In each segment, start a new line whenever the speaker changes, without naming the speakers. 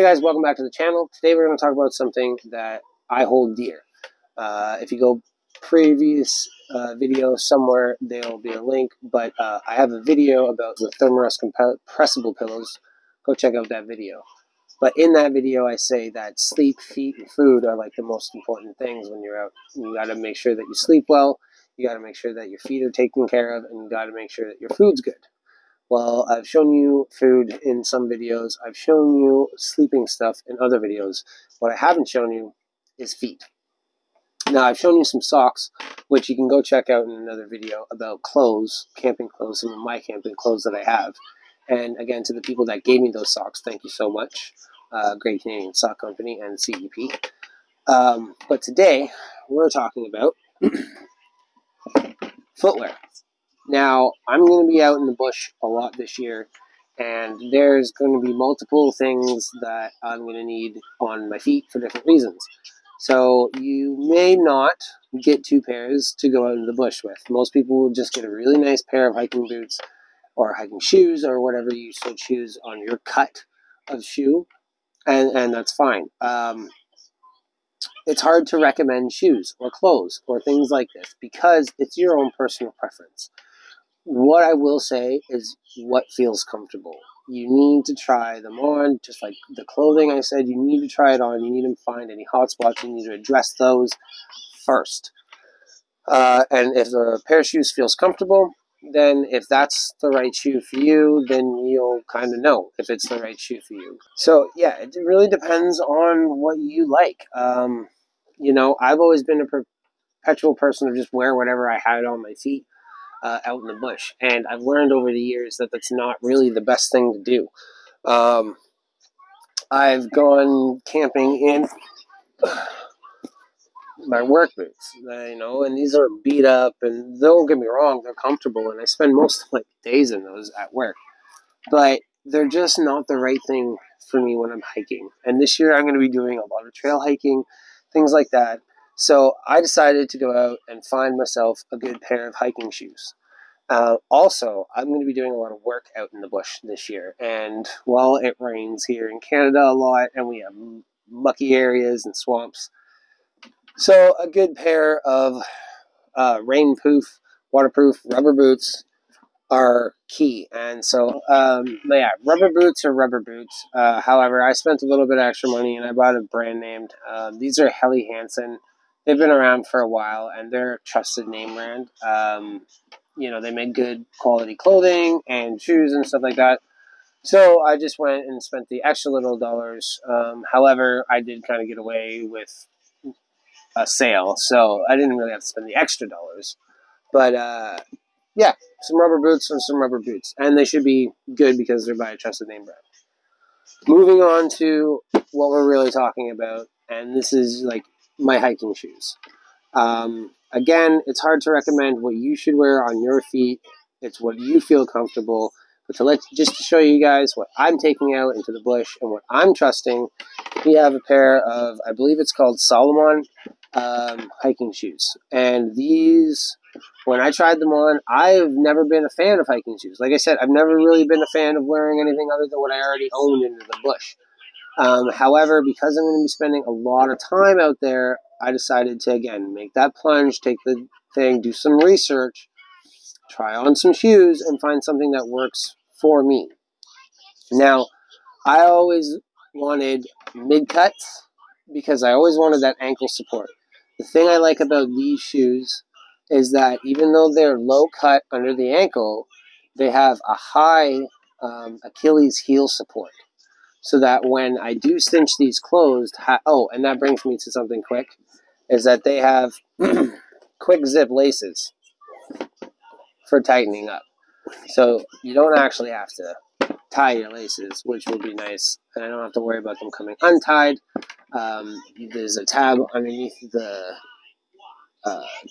Hey guys, welcome back to the channel. Today we're going to talk about something that I hold dear. If you go previous video somewhere, there'll be a link, but I have a video about the Thermarest compressible pillows. Go check out that video. But in that video, I say that sleep, feet, and food are like the most important things when you're out. You got to make sure that you sleep well, you got to make sure that your feet are taken care of, and you got to make sure that your food's good. Well, I've shown you food in some videos. I've shown you sleeping stuff in other videos. What I haven't shown you is feet. Now, I've shown you some socks, which you can go check out in another video about clothes, camping clothes, some of my camping clothes that I have. And again, to the people that gave me those socks, thank you so much. Great Canadian Sock Company and CEP. But today, we're talking about footwear. Now, I'm going to be out in the bush a lot this year, and there's going to be multiple things that I'm going to need on my feet for different reasons. So you may not get two pairs to go out in the bush with. Most people will just get a really nice pair of hiking boots or hiking shoes or whatever you so choose on your cut of shoe, and that's fine. It's hard to recommend shoes or clothes or things like this because it's your own personal preference. What I will say is what feels comfortable. You need to try them on, just like the clothing I said, you need to try it on. You need to find any hot spots. You need to address those first. And if the pair of shoes feels comfortable, then if that's the right shoe for you, then you'll kind of know if it's the right shoe for you. So yeah, it really depends on what you like. You know, I've always been a perpetual person to just wear whatever I had on my feet. Out in the bush, and I've learned over the years that that's not really the best thing to do. I've gone camping in my work boots, you know, and these are beat up, and don't get me wrong, they're comfortable, and I spend most of my days in those at work, but they're just not the right thing for me when I'm hiking. And this year I'm going to be doing a lot of trail hiking, things like that. So I decided to go out and find myself a good pair of hiking shoes. Also, I'm going to be doing a lot of work out in the bush this year. And, well, it rains here in Canada a lot, and we have mucky areas and swamps. So a good pair of rainproof, waterproof rubber boots are key. And so, yeah, rubber boots are rubber boots. However, I spent a little bit of extra money, and I bought a brand named. These are Helly Hansen. They've been around for a while, and they're a trusted name brand. You know, they make good quality clothing and shoes and stuff like that. So I just went and spent the extra little dollars. However, I did kind of get away with a sale, so I didn't really have to spend the extra dollars. But yeah, some rubber boots and some rubber boots. And they should be good because they're by a trusted name brand. Moving on to what we're really talking about, and this is like my hiking shoes. Again, it's hard to recommend what you should wear on your feet. It's what you feel comfortable. But just to show you guys what I'm taking out into the bush and what I'm trusting, we have a pair of, I believe it's called Salomon hiking shoes. And these, when I tried them on, I've never been a fan of hiking shoes. Like I said, I've never really been a fan of wearing anything other than what I already owned into the bush. However, because I'm going to be spending a lot of time out there, I decided to, again, make that plunge, take the thing, do some research, try on some shoes, and find something that works for me. Now, I always wanted mid-cuts because I always wanted that ankle support. The thing I like about these shoes is that even though they're low cut under the ankle, they have a high Achilles heel support. So that when I do cinch these closed, and that brings me to something quick, is that they have quick zip laces for tightening up. So you don't actually have to tie your laces, which will be nice, and I don't have to worry about them coming untied. There's a tab underneath the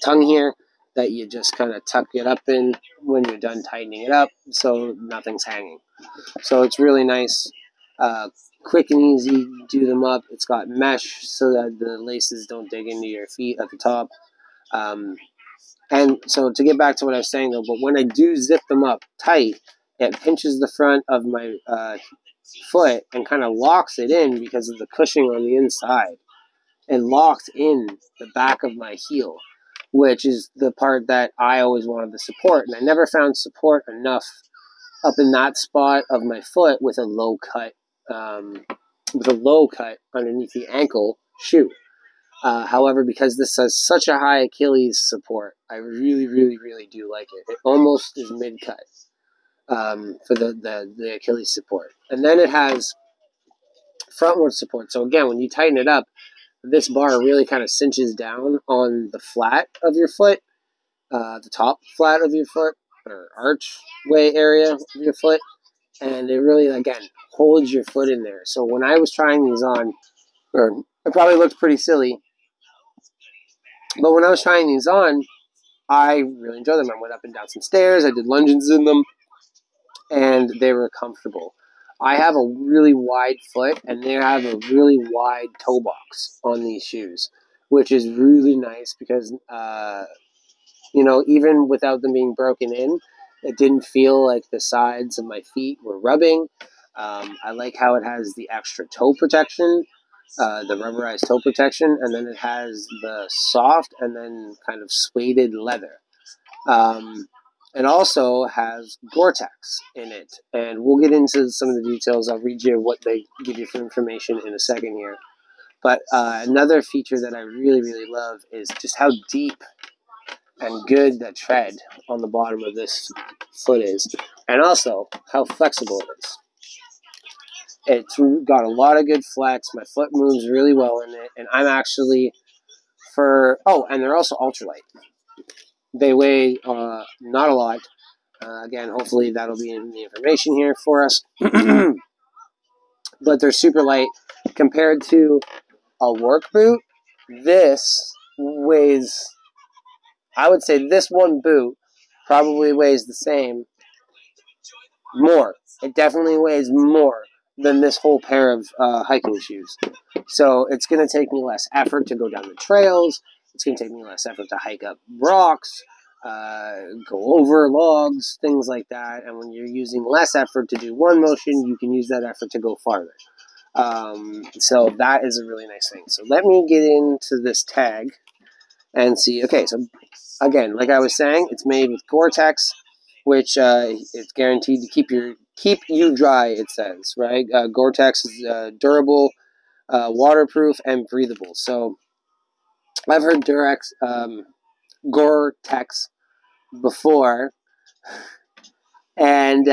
tongue here that you just kind of tuck it up in when you're done tightening it up, so nothing's hanging. So it's really nice. Quick and easy, do them up. It's got mesh so that the laces don't dig into your feet at the top. And so to get back to what I was saying though, but when I do zip them up tight, it pinches the front of my foot and kind of locks it in because of the cushioning on the inside. It locks in the back of my heel, which is the part that I always wanted to support. And I never found support enough up in that spot of my foot with a low cut underneath the ankle shoe. However, because this has such a high Achilles support, I really, really, really do like it. It almost is mid-cut for the Achilles support. And then it has frontward support. So again, when you tighten it up, this bar really kind of cinches down on the flat of your foot, the top flat of your foot, or archway area of your foot. And it really, again, holds your foot in there. So when I was trying these on, or it probably looked pretty silly, but when I was trying these on, I really enjoyed them. I went up and down some stairs. I did lunges in them, and they were comfortable. I have a really wide foot, and they have a really wide toe box on these shoes, which is really nice because, even without them being broken in, it didn't feel like the sides of my feet were rubbing. I like how it has the extra toe protection, the rubberized toe protection, and then it has the soft and then kind of suede leather. It also has Gore-Tex in it, and we'll get into some of the details. I'll read you what they give you for information in a second here. But another feature that I really, really love is just how deep and good that tread on the bottom of this foot is, and also how flexible it is. It's got a lot of good flex. My foot moves really well in it, and I'm actually and they're also ultralight. They weigh not a lot. Again, hopefully that'll be in the information here for us. But they're super light compared to a work boot. This weighs, I would say this one boot probably weighs the same, more. It definitely weighs more than this whole pair of hiking shoes. So it's going to take me less effort to go down the trails. It's going to take me less effort to hike up rocks, go over logs, things like that. And when you're using less effort to do one motion, you can use that effort to go farther. So that is a really nice thing. So let me get into this tag and see. Okay, so again, like I was saying, it's made with Gore-Tex, which it's guaranteed to keep you dry, it says, right? Gore-Tex is durable, waterproof, and breathable. So I've heard Gore-Tex before, and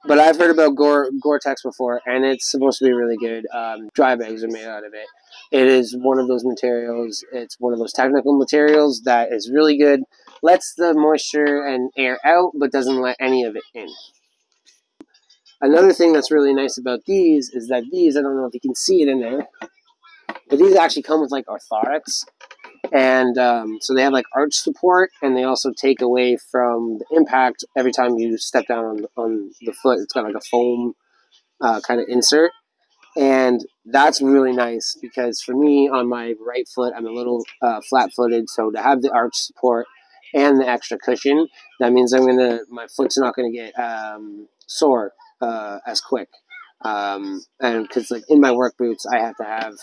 but I've heard about Gore-Tex before, and it's supposed to be really good. Dry bags are made out of it. It is one of those materials. It's one of those technical materials that is really good. Lets the moisture and air out, but doesn't let any of it in. Another thing that's really nice about these is that these, I don't know if you can see it in there, but these actually come with like orthotics. And so they have like arch support, and they also take away from the impact every time you step down on the foot. It's got like a foam kind of insert. And that's really nice because for me, on my right foot, I'm a little flat-footed. So to have the arch support and the extra cushion, that means my foot's not going to get sore as quick. And because like in my work boots, I have to have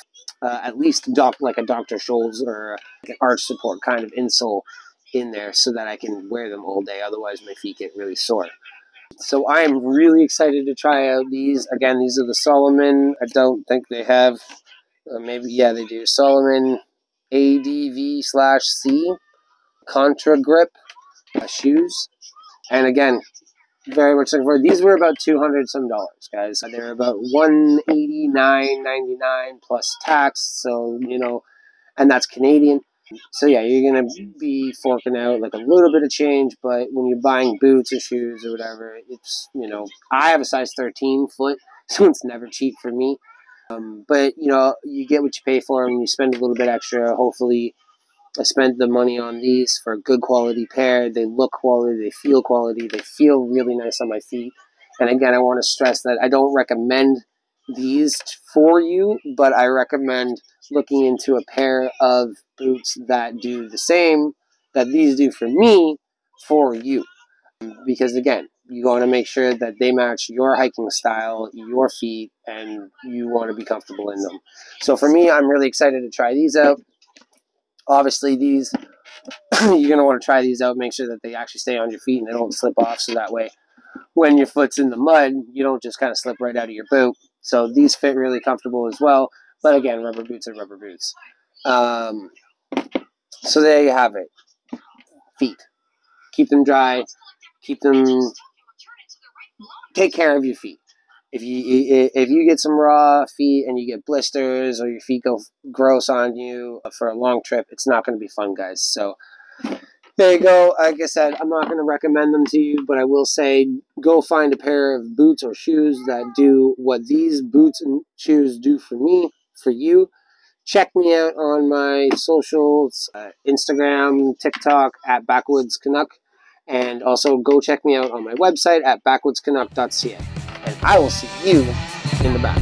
at least like a Dr. Scholl's or like an arch support kind of insole in there so that I can wear them all day. Otherwise, my feet get really sore. So I am really excited to try out these. Again, these are the Salomon. I don't think they have, yeah, they do. Salomon ADV/C Contra Grip shoes. And again, very much looking forward. These were about $200 some, guys. They were about $189.99 plus tax. So, and that's Canadian. So yeah, you're going to be forking out like a little bit of change, but when you're buying boots or shoes or whatever, it's, I have a size 13 foot, so it's never cheap for me. But, you get what you pay for and you spend a little bit extra. Hopefully, I spent the money on these for a good quality pair. They look quality, they feel really nice on my feet. And again, I want to stress that I don't recommend these for you, but I recommend looking into a pair of boots that do the same that these do for me for you. Because again, You want to make sure that they match your hiking style, your feet, and you want to be comfortable in them. So for me, I'm really excited to try these out. Obviously, these you're going to want to try these out. Make sure that they actually stay on your feet and they don't slip off, so that way when your foot's in the mud, you don't just kind of slip right out of your boot. So these fit really comfortable as well. But again, rubber boots are rubber boots. So there you have it. Feet. Keep them dry. Take care of your feet. If you get some raw feet and you get blisters or your feet go gross on you for a long trip, it's not going to be fun, guys. So there you go. Like I said, I'm not going to recommend them to you, but I will say go find a pair of boots or shoes that do what these boots and shoes do for me, for you. Check me out on my socials, Instagram, TikTok, at Backwoods Canuck. And also go check me out on my website at backwoodscanuck.ca. And I will see you in the back.